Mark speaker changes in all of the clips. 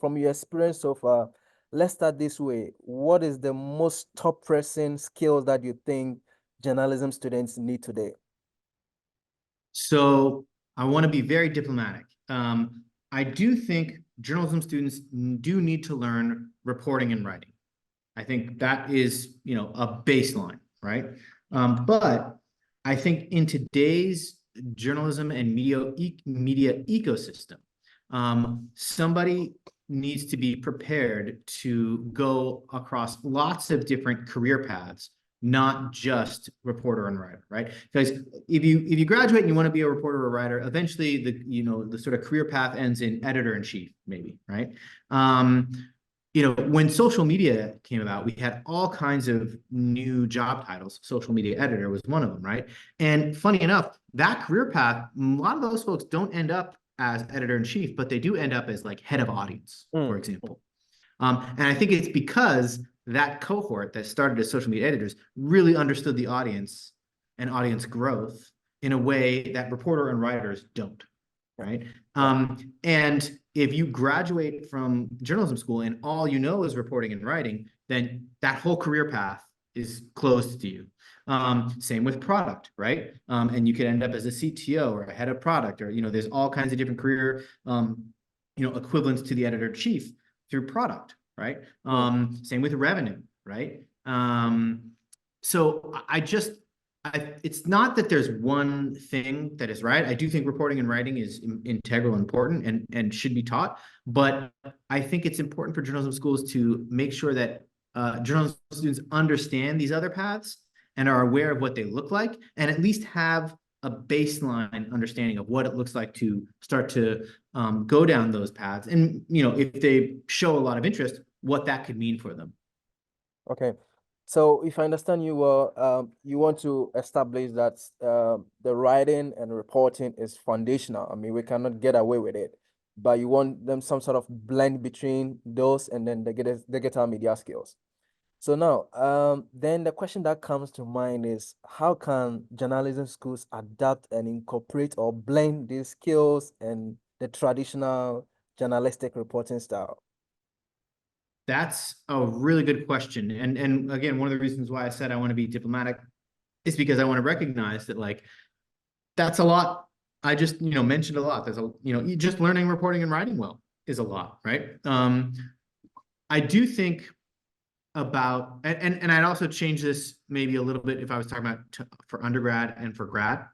Speaker 1: from your experience so far, let's start this way. What is the most top pressing skills that you think journalism students need today?
Speaker 2: So I want to be very diplomatic. I do think journalism students do need to learn reporting and writing. I think that is, a baseline, right? But I think in today's journalism and media ecosystem, somebody needs to be prepared to go across lots of different career paths, not just reporter and writer, right? Because if you graduate and you want to be a reporter or a writer, eventually the sort of career path ends in editor-in-chief, maybe, right? When social media came about, we had all kinds of new job titles. Social media editor was one of them, right? And funny enough, that career path, a lot of those folks don't end up as editor-in-chief, but they do end up as like head of audience, for example. And I think it's because that cohort that started as social media editors really understood the audience and audience growth in a way that reporter and writers don't, right? And if you graduate from journalism school and all you know is reporting and writing, then that whole career path is closed to you. Same with product, right? And you could end up as a CTO or a head of product, or there's all kinds of different career equivalents to the editor-in-chief through product, right? Same with revenue, right? So it's not that there's one thing that is right. I do think reporting and writing is integral and important and should be taught, but I think it's important for journalism schools to make sure that journalism students understand these other paths and are aware of what they look like, and at least have a baseline understanding of what it looks like to start to go down those paths. And, if they show a lot of interest, what that could mean for them.
Speaker 1: Okay. So if I understand you well, you want to establish that the writing and reporting is foundational. I mean, we cannot get away with it, but you want them some sort of blend between those and then the digital media skills. So now, then the question that comes to mind is, how can journalism schools adapt and incorporate or blend these skills and the traditional journalistic reporting style?
Speaker 2: That's a really good question. And again, one of the reasons why I said I want to be diplomatic is because I want to recognize that, like, that's a lot. I just, mentioned a lot. There's just learning reporting and writing well is a lot, right? I do think about, and I'd also change this maybe a little bit if I was talking about for undergrad and for grad.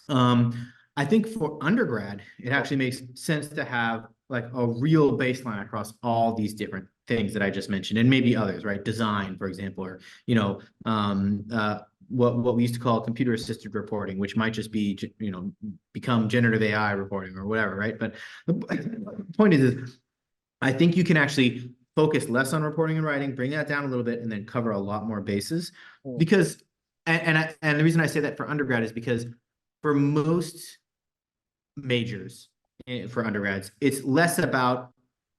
Speaker 2: I think for undergrad, it actually makes sense to have like a real baseline across all these different things that I just mentioned, and maybe others, right? Design, for example, or, what we used to call computer-assisted reporting, which might just be, become generative AI reporting or whatever, right? But the point is I think you can actually focus less on reporting and writing, bring that down a little bit, and then cover a lot more bases. Because, and the reason I say that for undergrad is because for most majors for undergrads, it's less about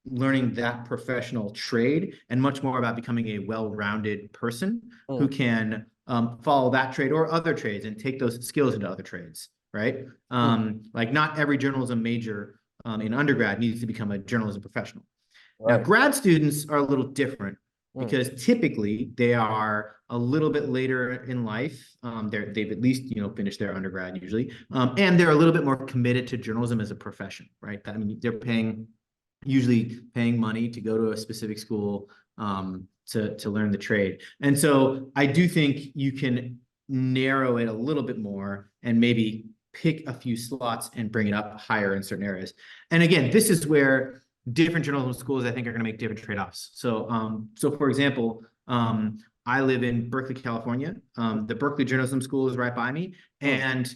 Speaker 2: learning that professional trade and much more about becoming a well-rounded person who can follow that trade or other trades and take those skills into other trades, right? Like, not every journalism major in undergrad needs to become a journalism professional. Now, grad students are a little different because typically they are a little bit later in life. They've at least, finished their undergrad usually. And they're a little bit more committed to journalism as a profession, right? I mean, they're usually paying money to go to a specific school to learn the trade. And so I do think you can narrow it a little bit more and maybe pick a few slots and bring it up higher in certain areas. And again, this is where different journalism schools, I think, are going to make different trade-offs. So, for example, I live in Berkeley, California. The Berkeley Journalism School is right by me. And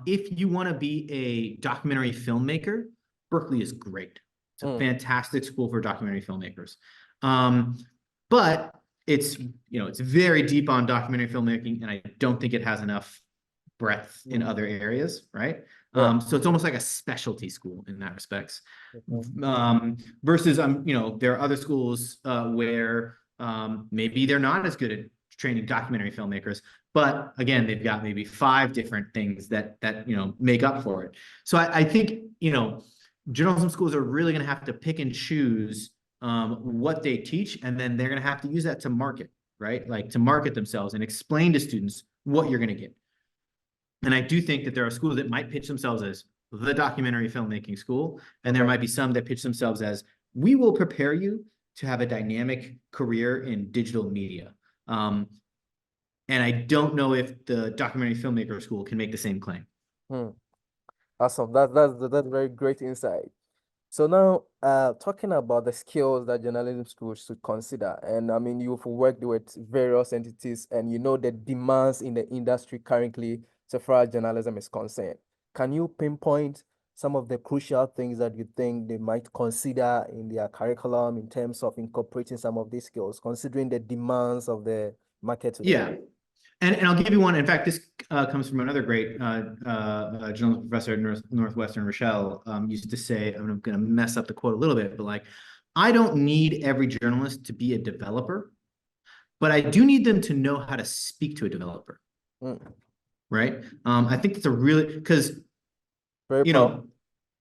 Speaker 2: if you want to be a documentary filmmaker, Berkeley is great. It's a fantastic school for documentary filmmakers. But it's very deep on documentary filmmaking, and I don't think it has enough breadth in other areas, right? So it's almost like a specialty school in that respects. Versus there are other schools where maybe they're not as good at training documentary filmmakers, but again, they've got maybe 5 different things that make up for it. So I think journalism schools are really going to have to pick and choose what they teach, and then they're going to have to use that to market, right? Like to market themselves and explain to students what you're going to get. And I do think that there are schools that might pitch themselves as the documentary filmmaking school, and there might be some that pitch themselves as, we will prepare you to have a dynamic career in digital media. And I don't know if the documentary filmmaker school can make the same claim.
Speaker 1: Hmm. Awesome. That's very great insight. So now, talking about the skills that journalism schools should consider, and I mean, you've worked with various entities, and you know the demands in the industry currently, so far as journalism is concerned. Can you pinpoint some of the crucial things that you think they might consider in their curriculum in terms of incorporating some of these skills, considering the demands of the market today?
Speaker 2: Yeah. And I'll give you one. In fact, this comes from another great journalism professor at Northwestern, Rochelle, used to say, I'm going to mess up the quote a little bit, but like, I don't need every journalist to be a developer, but I do need them to know how to speak to a developer.
Speaker 1: Mm.
Speaker 2: Right. I think it's a really, because,
Speaker 1: Very
Speaker 2: you
Speaker 1: powerful.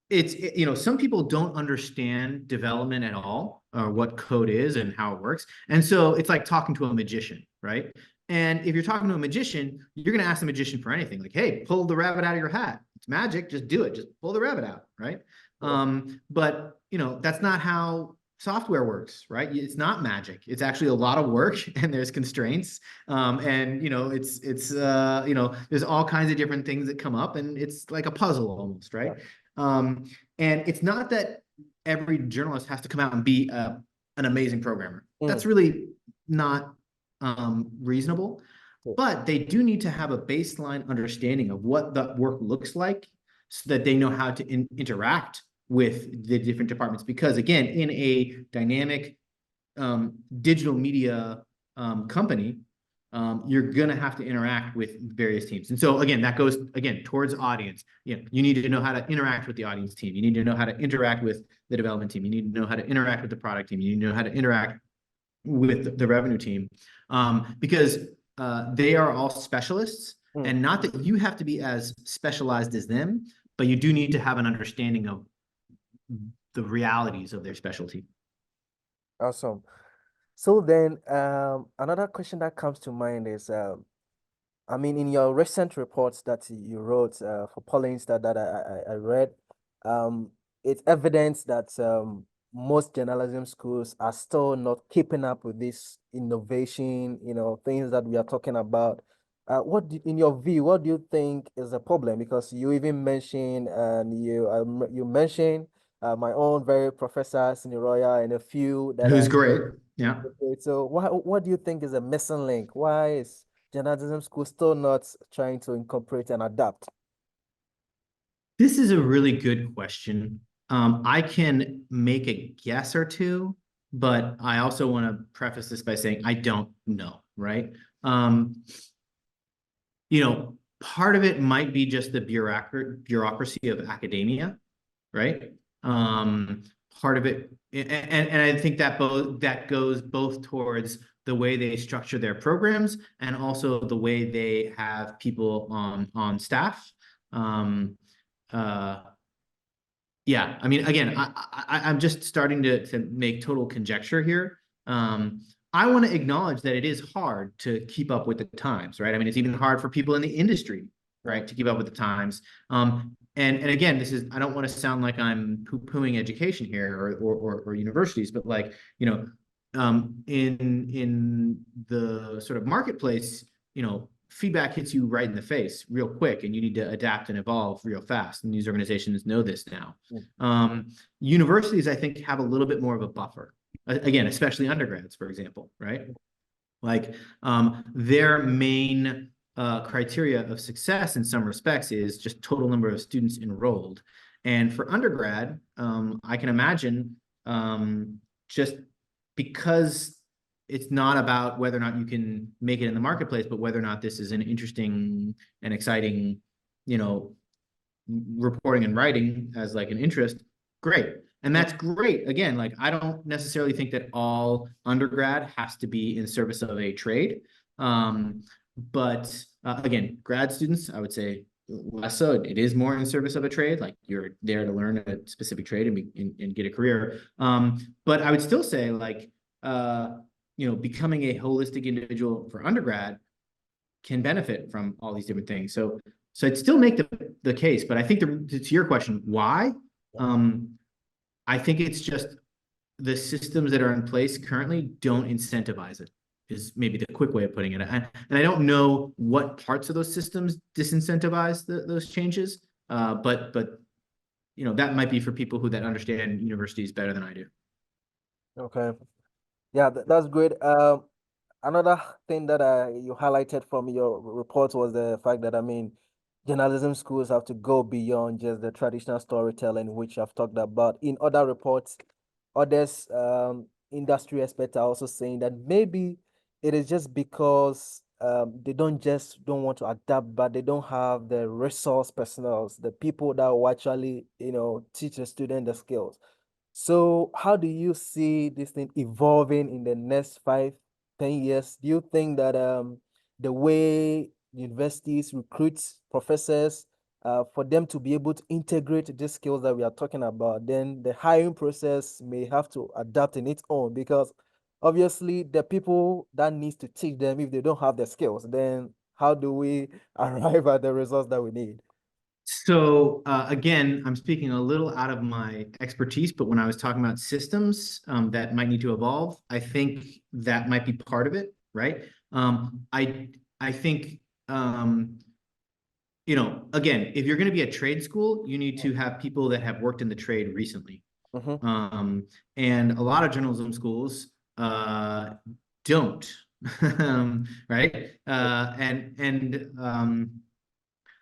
Speaker 2: know, some people don't understand development at all, or what code is and how it works. And so it's like talking to a magician, right? And if you're talking to a magician, you're going to ask the magician for anything. Like, hey, pull the rabbit out of your hat. It's magic. Just do it. Just pull the rabbit out, right? But, that's not how software works, right? It's not magic. It's actually a lot of work, and there's constraints. And, there's all kinds of different things that come up, and it's like a puzzle almost, right? And it's not that every journalist has to come out and be an amazing programmer. That's really not reasonable, but they do need to have a baseline understanding of what the work looks like, so that they know how to interact with the different departments. Because again, in a dynamic digital media company, you're going to have to interact with various teams. And so again, that goes towards audience. You need to know how to interact with the audience team. You need to know how to interact with the development team. You need to know how to interact with the product team. You need to know how to interact with the revenue team, because they are all specialists, and not that you have to be as specialized as them, but you do need to have an understanding of the realities of their specialty.
Speaker 1: Awesome. So then, another question that comes to mind is, I mean, in your recent reports that you wrote for Pollins that I read, it's evidence that most journalism schools are still not keeping up with this innovation, things that we are talking about. In your view, what do you think is the problem? Because you even mentioned, and you mentioned my own very professor, Siniroya, and a few that
Speaker 2: Who's
Speaker 1: are.
Speaker 2: great. Yeah.
Speaker 1: Okay, so what do you think is a missing link? Why is journalism school still not trying to incorporate and adapt?
Speaker 2: This is a really good question. I can make a guess or two, but I also want to preface this by saying I don't know, right? Part of it might be just the bureaucracy of academia, right? Part of it, and I think that goes both towards the way they structure their programs, and also the way they have people on staff. Yeah, I mean, again, I'm just starting to make total conjecture here. I want to acknowledge that it is hard to keep up with the times, right? I mean, it's even hard for people in the industry, right, to keep up with the times. And again, I don't want to sound like I'm poo-pooing education here or universities, but like, in the sort of marketplace, feedback hits you right in the face real quick, and you need to adapt and evolve real fast. And these organizations know this now. Universities, I think, have a little bit more of a buffer. Again, especially undergrads, for example, right? Like their main criteria of success in some respects is just total number of students enrolled. And for undergrad, I can imagine just because it's not about whether or not you can make it in the marketplace, but whether or not this is an interesting and exciting, reporting and writing as like an interest, great. And that's great. Again, like I don't necessarily think that all undergrad has to be in service of a trade. But again, grad students, I would say less so. It is more in service of a trade. Like you're there to learn a specific trade and get a career. But I would still say like, becoming a holistic individual for undergrad can benefit from all these different things. So I'd still make the case, but I think to your question, why? I think it's just the systems that are in place currently don't incentivize it, is maybe the quick way of putting it. And I don't know what parts of those systems disincentivize those changes, but that might be for people that understand universities better than I do.
Speaker 1: Okay. Yeah, that's great. Another thing that you highlighted from your report was the fact that, I mean, journalism schools have to go beyond just the traditional storytelling, which I've talked about. In other reports, others, industry experts are also saying that maybe it is just because they don't want to adapt, but they don't have the resource personnel, the people that will actually, teach the student the skills. So how do you see this thing evolving in the next 5, 10 years? Do you think that the way universities recruit professors for them to be able to integrate these skills that we are talking about, then the hiring process may have to adapt in its own, because obviously the people that needs to teach them, if they don't have the skills, then how do we arrive at the results that we need?
Speaker 2: So again, I'm speaking a little out of my expertise, but when I was talking about systems that might need to evolve, I think that might be part of it, right? I think again, if you're going to be a trade school, you need to have people that have worked in the trade recently. And a lot of journalism schools don't, right?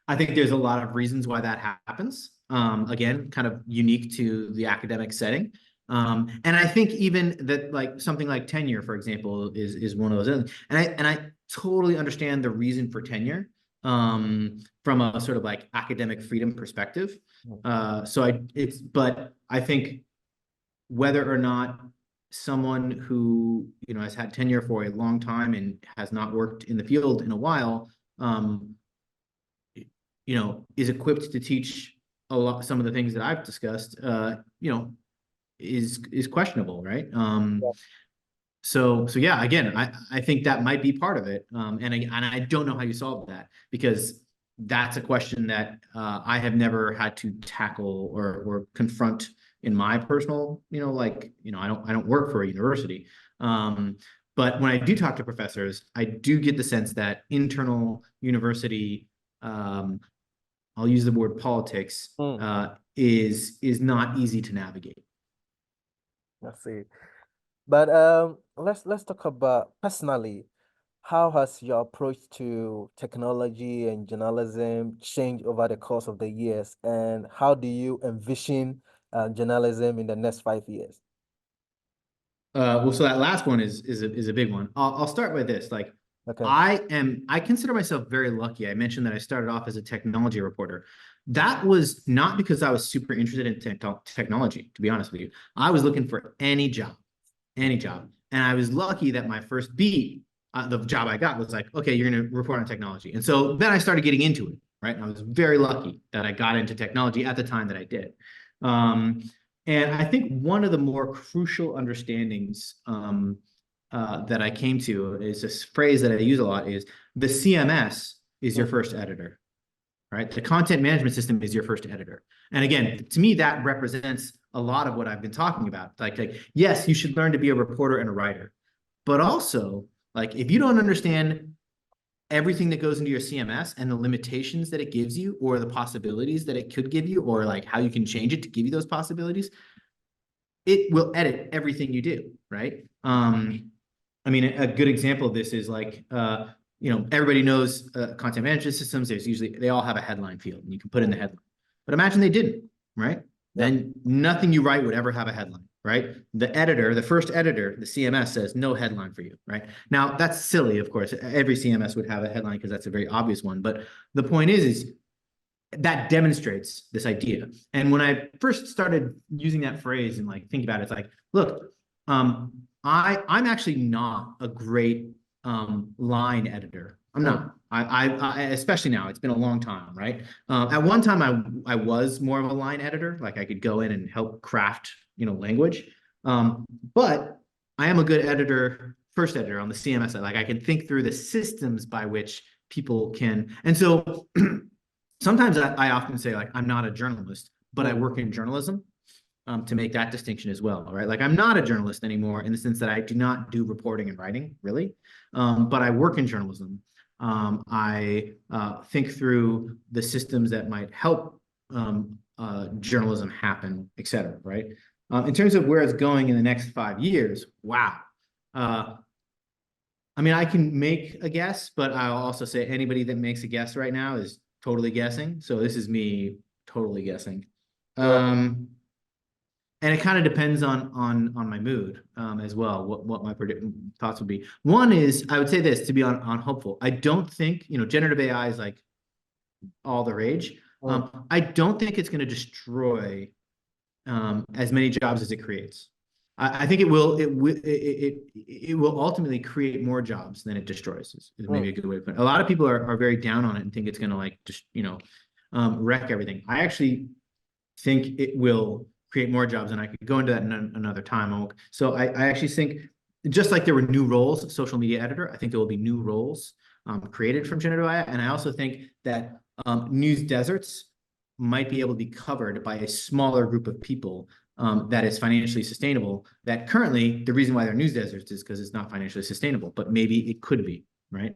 Speaker 2: I think there's a lot of reasons why that happens. Again, kind of unique to the academic setting. And I think even that like something like tenure, for example, is one of those. And I totally understand the reason for tenure from a sort of like academic freedom perspective. But I think whether or not someone who has had tenure for a long time and has not worked in the field in a while, is equipped to teach some of the things that I've discussed, is questionable, right? So yeah, again, I think that might be part of it, and I don't know how you solve that, because that's a question that I have never had to tackle or confront in my personal, I don't work for a university, but when I do talk to professors, I do get the sense that internal university, I'll use the word politics, is not easy to navigate.
Speaker 1: I see. But let's talk about personally. How has your approach to technology and journalism changed over the course of the years, and how do you envision journalism in the next 5 years?
Speaker 2: Well, so that last one is a big one. I'll start with this. Like,
Speaker 1: Okay.
Speaker 2: I consider myself very lucky. I mentioned that I started off as a technology reporter. That was not because I was super interested in technology, to be honest with you. I was looking for any job. And I was lucky that my first beat, the job I got was like, okay, you're going to report on technology. And so then I started getting into it, right? And I was very lucky that I got into technology at the time that I did. And I think one of the more crucial understandings that I came to is this phrase that I use a lot is the CMS is your first editor, right? The content management system is your first editor. And again, to me, that represents a lot of what I've been talking about. Like yes, you should learn to be a reporter and a writer, but also like if you don't understand everything that goes into your CMS and the limitations that it gives you, or the possibilities that it could give you, or like how you can change it to give you those possibilities, it will edit everything you do, right? I mean, a good example of this is like, everybody knows content management systems. They all have a headline field and you can put in the headline, but imagine they didn't, right? Then nothing you write would ever have a headline, right? The first editor, the CMS says no headline for you, right? Now that's silly, of course. Every CMS would have a headline because that's a very obvious one. But the point is that demonstrates this idea. And when I first started using that phrase and like think about it, it's like, look, I'm actually not a great line editor. I'm not. I especially now, it's been a long time, right? At one time, I was more of a line editor, like I could go in and help craft, language. But I am a good editor, first editor on the CMS side. Like I can think through the systems by which people can, and so sometimes I often say like I'm not a journalist, but I work in journalism. To make that distinction as well, right? Like I'm not a journalist anymore in the sense that I do not do reporting and writing, really, but I work in journalism. I think through the systems that might help journalism happen, et cetera, right? In terms of where it's going in the next 5 years, wow. I mean, I can make a guess, but I'll also say anybody that makes a guess right now is totally guessing. So this is me totally guessing.
Speaker 1: Right.
Speaker 2: And it kind of depends on my mood as well, what my thoughts would be. One is I would say this to be on hopeful. I don't think generative AI is like all the rage. I don't think it's going to destroy as many jobs as it creates. I think it will ultimately create more jobs than it destroys. Is maybe a good way to put it. A lot of people are very down on it and think it's going to like just wreck everything. I actually think it will create more jobs, and I could go into that in another time. So I actually think just like there were new roles, social media editor, I think there will be new roles created from generative AI, and I also think that news deserts might be able to be covered by a smaller group of people that is financially sustainable. That currently the reason why they're news deserts is because it's not financially sustainable, but maybe it could be, right?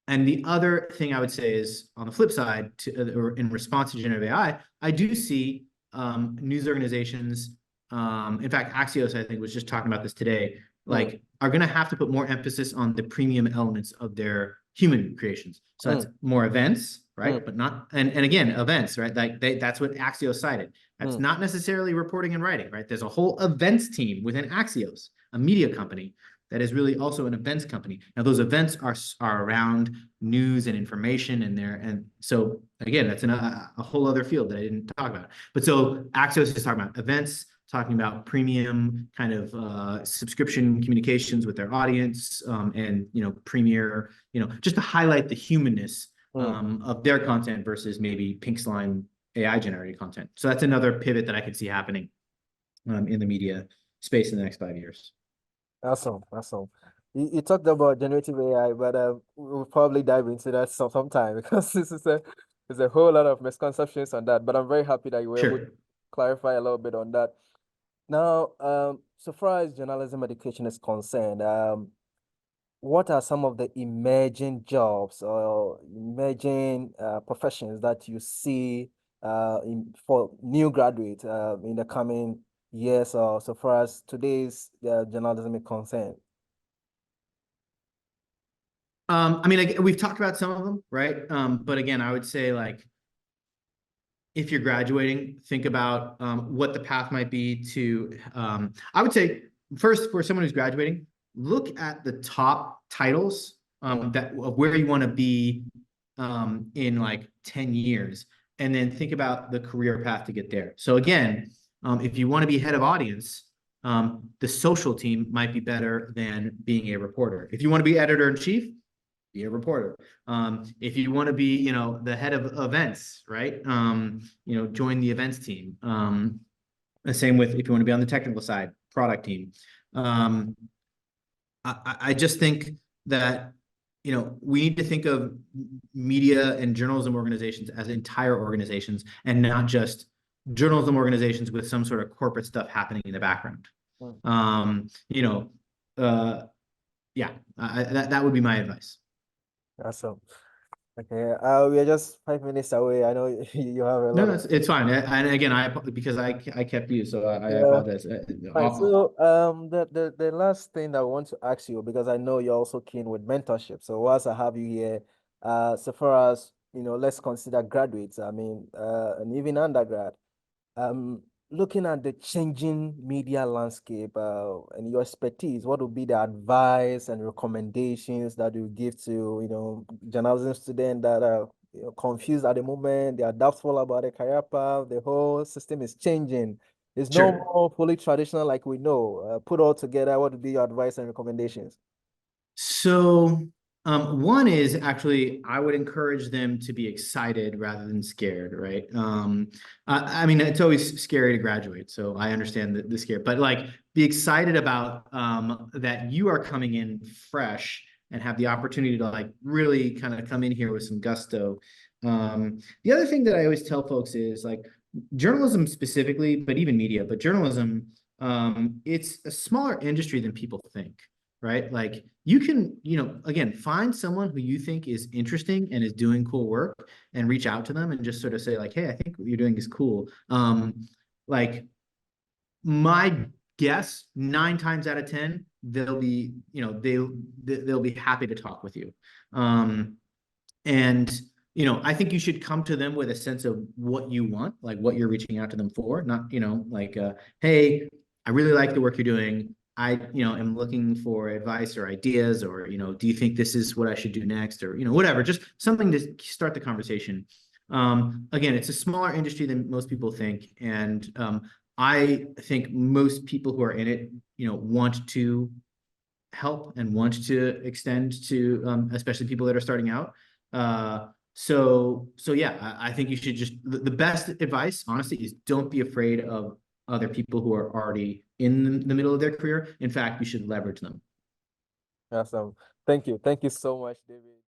Speaker 2: And the other thing I would say is on the flip side, or in response to generative AI, I do see news organizations. In fact, Axios, I think, was just talking about this today. Like, are going to have to put more emphasis on the premium elements of their human creations. So that's more events, right? But not, and again, events, right? Like that's what Axios cited. That's not necessarily reporting and writing, right? There's a whole events team within Axios, a media company that is really also an events company. Now, those events are around news and information, and so again, that's a whole other field that I didn't talk about. But so Axios is talking about events, talking about premium kind of subscription communications with their audience, and premier, just to highlight the humanness of their content versus maybe pink slime AI generated content. So that's another pivot that I could see happening in the media space in the next 5 years.
Speaker 1: Awesome, awesome. You talked about generative AI, but we'll probably dive into that sometime because there's a whole lot of misconceptions on that. But I'm very happy that you were able to clarify a little bit on that. Now, so far as journalism education is concerned, what are some of the emerging jobs or emerging professions that you see for new graduates in the coming years, or so far as today's journalism is concerned?
Speaker 2: I mean, we've talked about some of them, right? But again, I would say like, if you're graduating, think about what the path might be to, I would say first for someone who's graduating, look at the top titles of where you want to be in like 10 years, and then think about the career path to get there. So again, if you want to be head of audience, the social team might be better than being a reporter. If you want to be editor-in-chief, be a reporter. If you want to be, the head of events, right? Join the events team. The same with if you want to be on the technical side, product team. I just think that, we need to think of media and journalism organizations as entire organizations and not just journalism organizations with some sort of corporate stuff happening in the background. Yeah, that would be my advice.
Speaker 1: Awesome. Okay, we are just 5 minutes away. I know you have a lot.
Speaker 2: No, it's fine. And again, because I kept you, so I apologize.
Speaker 1: Right. So the last thing I want to ask you, because I know you're also keen with mentorship. So whilst I have you here, so far as let's consider graduates. I mean, and even undergrad. Looking at the changing media landscape and your expertise, what would be the advice and recommendations that you give to journalism students that are confused at the moment? They are doubtful about the career path. The whole system is changing. It's no more fully traditional like we know. Put all together, what would be your advice and recommendations?
Speaker 2: So, one is actually, I would encourage them to be excited rather than scared, right? I mean, it's always scary to graduate, so I understand the scare, but like, be excited about that you are coming in fresh and have the opportunity to like really kind of come in here with some gusto. The other thing that I always tell folks is like journalism specifically, but even media, but journalism, it's a smaller industry than people think, right? Like you can, again, find someone who you think is interesting and is doing cool work and reach out to them and just sort of say like, hey, I think what you're doing is cool. Like my guess, 9 times out of 10, they'll be, they'll be happy to talk with you. And I think you should come to them with a sense of what you want, like what you're reaching out to them for, not, like, hey, I really like the work you're doing. I, am looking for advice or ideas, or, do you think this is what I should do next, or, whatever, just something to start the conversation. Again, it's a smaller industry than most people think. And I think most people who are in it, want to help and want to extend to, especially people that are starting out. So yeah, I think you should just, the best advice, honestly, is don't be afraid of other people who are already in the middle of their career. In fact, you should leverage them.
Speaker 1: Awesome. Thank you. Thank you so much, David.